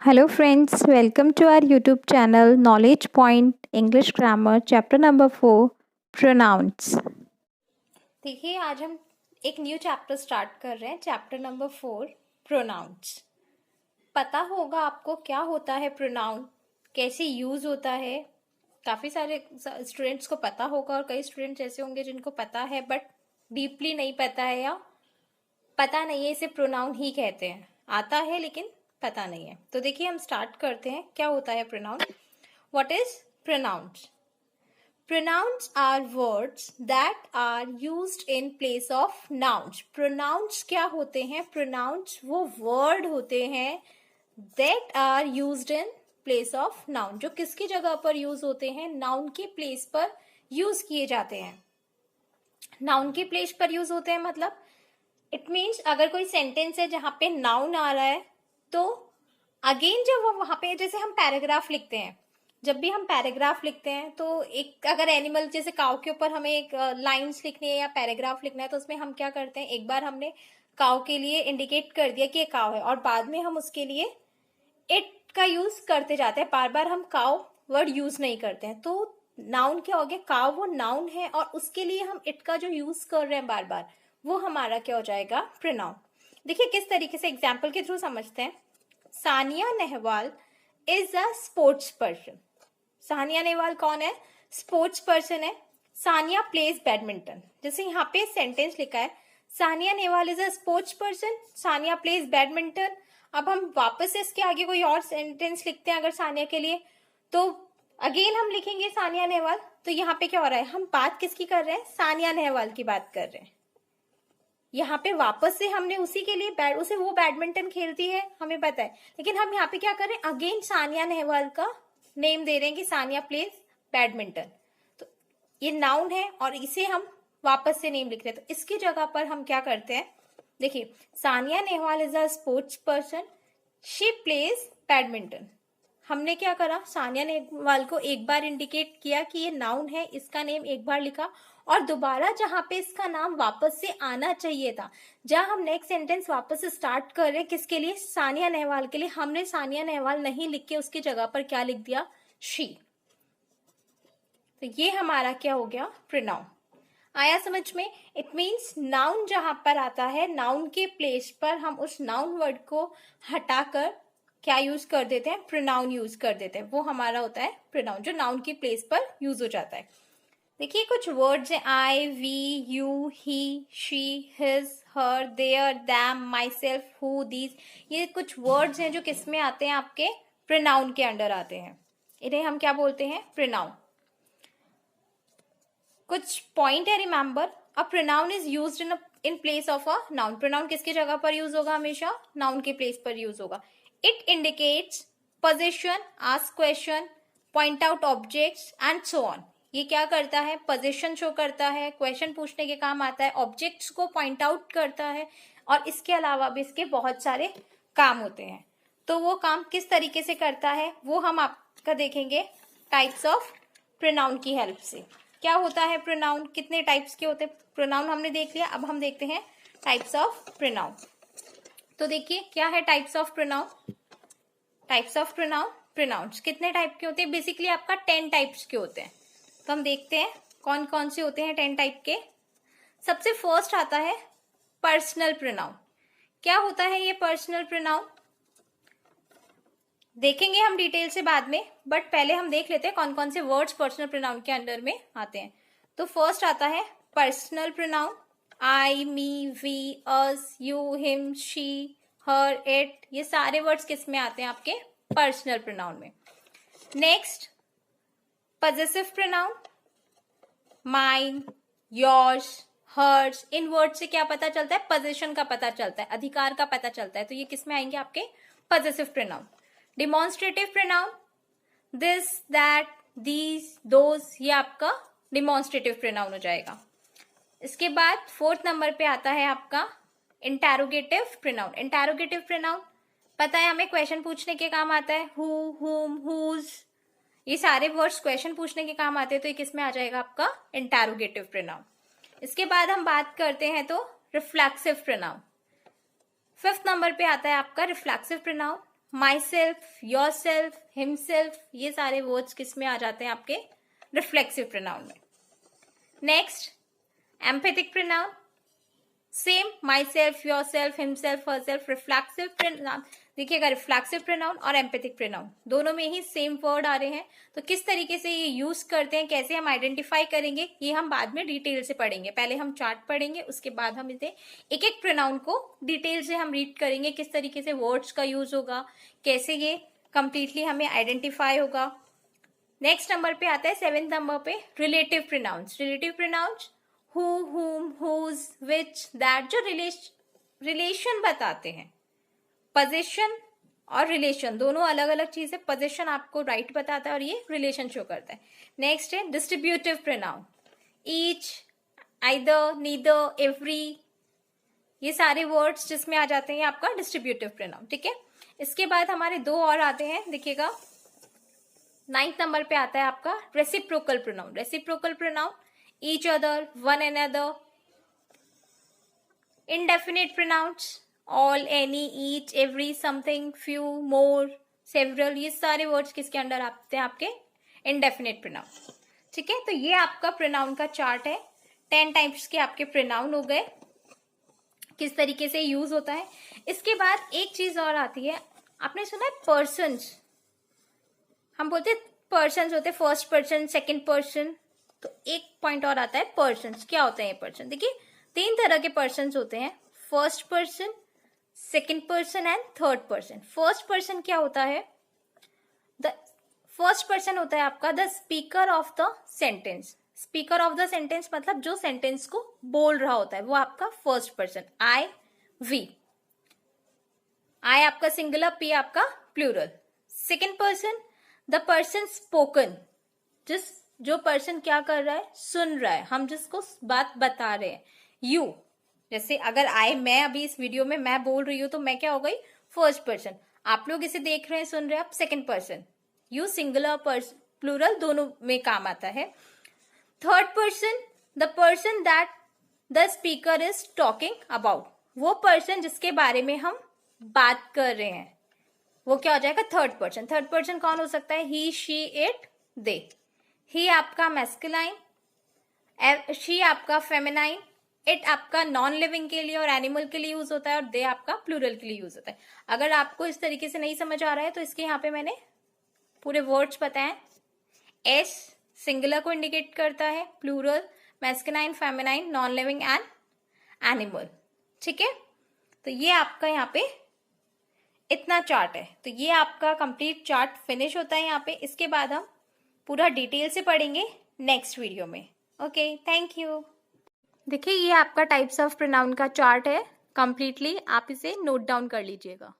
Hello friends, welcome to our YouTube channel Knowledge Point English Grammar Chapter number 4 Pronouns। देखिए आज हम एक new chapter start कर रहे हैं, चैप्टर नंबर 4 प्रोनाउंस। पता होगा आपको क्या होता है प्रोनाउन, कैसे यूज होता है। काफ़ी सारे स्टूडेंट्स को पता होगा और कई स्टूडेंट्स ऐसे होंगे जिनको पता है बट डीपली नहीं पता है या पता नहीं है इसे प्रोनाउन ही कहते हैं। आता है लेकिन पता नहीं है। तो देखिए हम स्टार्ट करते हैं, क्या होता है pronoun. What is pronouns? Pronouns are words that are used in place of nouns. Pronouns क्या होते हैं? Pronouns वो word होते हैं that are used in place of noun, जो किसकी जगह पर यूज होते हैं? नाउन के प्लेस पर यूज किए जाते हैं। नाउन के प्लेस पर यूज होते हैं मतलब इट मीन्स अगर कोई सेंटेंस है जहां पे नाउन आ रहा है तो अगेन जब वो वहां पे, जैसे हम पैराग्राफ लिखते हैं, जब भी हम पैराग्राफ लिखते हैं तो एक अगर एनिमल जैसे काऊ के ऊपर हमें एक लाइंस लिखनी है या पैराग्राफ लिखना है तो उसमें हम क्या करते हैं, एक बार हमने काऊ के लिए इंडिकेट कर दिया कि ये काऊ है और बाद में हम उसके लिए इट का यूज करते जाते हैं। बार बार हम काऊ वर्ड यूज नहीं करते हैं। तो नाउन क्या हो गया? काऊ वो नाउन है और उसके लिए हम इट का जो यूज कर रहे हैं बार बार, वो हमारा क्या हो जाएगा? प्रोनाउन। देखिए किस तरीके से एग्जाम्पल के थ्रू समझते हैं। Sania Nehwal is a sports person. Sania Nehwal कौन है? स्पोर्ट्स पर्सन है। Sania plays badminton. जैसे यहाँ पे सेंटेंस लिखा है Sania Nehwal is a sports person, Sania plays badminton. अब हम वापस इसके आगे कोई और सेंटेंस लिखते हैं अगर सानिया के लिए, तो अगेन हम लिखेंगे सानिया नेहवाल। तो यहाँ पे क्या हो रहा है? हम बात किसकी कर रहे हैं? सानिया नेहवाल की बात कर रहे हैं। यहाँ पे वापस से हमने उसी के लिए उसे वो बैडमिंटन खेलती है हमें पता है, लेकिन हम यहाँ पे क्या कर रहे हैं? अगेन सानिया नेहवाल का नेम दे रहे हैं कि सानिया प्लेज बैडमिंटन। तो ये नाउन है और इसे हम वापस से नेम लिख रहे हैं। तो इसकी जगह पर हम क्या करते हैं? देखिए Sania Nehwal is a sports person, she plays badminton. हमने क्या करा? सानिया नेहवाल को एक बार इंडिकेट किया कि ये नाउन है, इसका नेम एक बार लिखा और दोबारा जहां पे इसका नाम वापस से आना चाहिए था, जहां हम नेक्स्ट सेंटेंस वापस से स्टार्ट कर रहे हैं, किसके लिए? सानिया नेहवाल के लिए, हमने सानिया नेहवाल नहीं लिख के उसकी जगह पर क्या लिख दिया? शी। तो ये हमारा क्या हो गया? प्रोनाउन। आया समझ में? इट मीन्स नाउन जहां पर आता है, नाउन के प्लेस पर हम उस नाउन वर्ड को हटाकर क्या यूज कर देते हैं? प्रोनाउन यूज कर देते हैं। वो हमारा होता है प्रोनाउन, जो नाउन की प्लेस पर यूज हो जाता है। देखिए कुछ वर्ड्स हैं, I, we, you, he, she, his, her, their, them, myself, who, these. ये कुछ वर्ड्स हैं जो किस में आते हैं? आपके प्रोनाउन के अंडर आते हैं। इन्हें हम क्या बोलते हैं? प्रोनाउन। कुछ पॉइंट है, remember, a pronoun is used in place of a noun. Pronoun किसकी जगह पर यूज होगा? हमेशा नाउन के प्लेस पर यूज होगा। It indicates position, ask question, point out objects and so on. ये क्या करता है? पोजीशन शो करता है, क्वेश्चन पूछने के काम आता है, ऑब्जेक्ट्स को पॉइंट आउट करता है और इसके अलावा भी इसके बहुत सारे काम होते हैं। तो वो काम किस तरीके से करता है वो हम आपका देखेंगे टाइप्स ऑफ प्रोनाउन की हेल्प से। क्या होता है प्रोनाउन? कितने टाइप्स के होते हैं प्रोनाउन हमने देख लिया। अब हम देखते हैं टाइप्स ऑफ प्रोनाउन। तो देखिए क्या है types of pronoun. Types of pronoun, pronouns कितने टाइप के होते हैं? बेसिकली आपका 10 टाइप्स के होते हैं। तो हम देखते हैं कौन कौन से होते हैं 10 टाइप के। सबसे फर्स्ट आता है पर्सनल प्रोनाउन। क्या होता है ये पर्सनल प्रोनाउन? देखेंगे हम डिटेल से बाद में, बट पहले हम देख लेते हैं कौन कौन से वर्ड्स पर्सनल प्रोनाउन के अंडर में आते हैं। तो फर्स्ट आता है personal pronoun. I, me, we, us, you, him, she, her, it, ये सारे वर्ड्स किस में आते हैं? आपके पर्सनल प्रोनाउन में। Next possessive pronoun, mine, yours, hers. इन वर्ड से क्या पता चलता है? पोजीशन का पता चलता है, अधिकार का पता चलता है। तो ये किस में आएंगे? आपके possessive pronoun. Demonstrative pronoun, this, that, these, those, ये आपका डिमॉन्स्ट्रेटिव प्रोनाउन हो जाएगा। इसके बाद फोर्थ नंबर पे आता है आपका इंटैरोगेटिव प्रोनाउन। इंटैरोगेटिव प्रोनाउन पता है हमें क्वेश्चन पूछने के काम आता है, हु, हुम, हुज, ये सारे वर्ड्स क्वेश्चन पूछने के काम आते हैं। तो ये किस में आ जाएगा? आपका इंटैरोगेटिव प्रोनाउन। इसके बाद हम बात करते हैं तो रिफ्लेक्सिव प्रोनाउन। फिफ्थ नंबर पे आता है आपका reflexive pronoun. My self, your self, himself, ये सारे वर्ड्स किस में आ जाते हैं आपके रिफ्लेक्सिव प्रोनाउन में। Next empathic pronoun, same my self, your self, himself, herself. Reflexive pronoun देखिएगा, रिफ्लेक्सिव प्रोनाउन और एम्पैथिक प्रोनाउन दोनों में ही सेम वर्ड आ रहे हैं, तो किस तरीके से ये यूज करते हैं, कैसे हम आइडेंटिफाई करेंगे, ये हम बाद में डिटेल से पढ़ेंगे। पहले हम चार्ट पढ़ेंगे, उसके बाद हम इसे एक एक प्रोनाउन को डिटेल से हम रीड करेंगे, किस तरीके से वर्ड्स का यूज होगा, कैसे ये कंप्लीटली हमें आइडेंटिफाई होगा। नेक्स्ट नंबर पे आता है 7th नंबर पे relative pronouns. Relative pronouns who, हुम, हुज, विच, दैट, जो रिलेशन बताते हैं। पोजीशन और रिलेशन दोनों अलग अलग चीज है। पोजीशन आपको राइट बताता है और ये रिलेशन शो करता है। नेक्स्ट है distributive pronoun, each, either, neither, every, ये सारे वर्ड्स जिसमें आ जाते हैं आपका डिस्ट्रीब्यूटिव प्रोनाउन। ठीक है, इसके बाद हमारे दो और आते हैं, देखिएगा 9th नंबर पे आता है आपका reciprocal pronoun. Reciprocal pronoun each other, one another, indefinite pronouns all, any, each, every, something, few, more, several, ये सारे वर्ड्स किसके अंडर आते हैं आपके indefinite pronoun। ठीक है, तो ये आपका प्रोनाउन का चार्ट है। 10 टाइप्स के आपके प्रोनाउन हो गए, किस तरीके से यूज होता है। इसके बाद एक चीज और आती है, आपने सुना है पर्सन्स, हम बोलते हैं पर्सन्स होते हैं फर्स्ट पर्सन, सेकंड पर्सन, तो एक पॉइंट और आता है पर्सन्स। क्या होता है ये पर्सन? देखिए 3 तरह के पर्सन्स होते हैं, first person, second person and third person. First person क्या होता है? द फर्स्ट पर्सन होता है आपका the speaker of the sentence. Speaker of the sentence मतलब जो सेंटेंस को बोल रहा होता है वो आपका first person. I, we, I आपका सिंगुलर, पी आपका plural. Second person the person spoken, जो पर्सन क्या कर रहा है, सुन रहा है, हम जिसको बात बता रहे हैं। यू, जैसे अगर मैं अभी इस वीडियो में मैं बोल रही हूं तो मैं क्या हो गई, फर्स्ट पर्सन। आप लोग इसे देख रहे हैं, सुन रहे हैं, आप second person. You singular, plural दोनों में काम आता है। Third person the person that the speaker is talking about, वो पर्सन जिसके बारे में हम बात कर रहे हैं, वो क्या हो जाएगा, थर्ड पर्सन। थर्ड पर्सन कौन हो सकता है? ही, शी, इट, दे। ही आपका मैस्कुलाइन, शी आपका फेमिनाइन, इट आपका नॉन लिविंग के लिए और एनिमल के लिए यूज होता है, और दे आपका प्लूरल के लिए यूज होता है। अगर आपको इस तरीके से नहीं समझ आ रहा है तो इसके यहाँ पे मैंने पूरे वर्ड्स बताए। एस सिंगुलर को इंडिकेट करता है, plural, masculine, feminine, non living and animal. ठीक है, तो ये आपका यहाँ पे इतना चार्ट है। तो ये आपका कंप्लीट चार्ट फिनिश होता है यहाँ पे। इसके बाद हम पूरा डिटेल से पढ़ेंगे नेक्स्ट वीडियो में। Okay, thank you. देखिए ये आपका टाइप्स ऑफ प्रोनाउन का चार्ट है कंप्लीटली, आप इसे नोट डाउन कर लीजिएगा।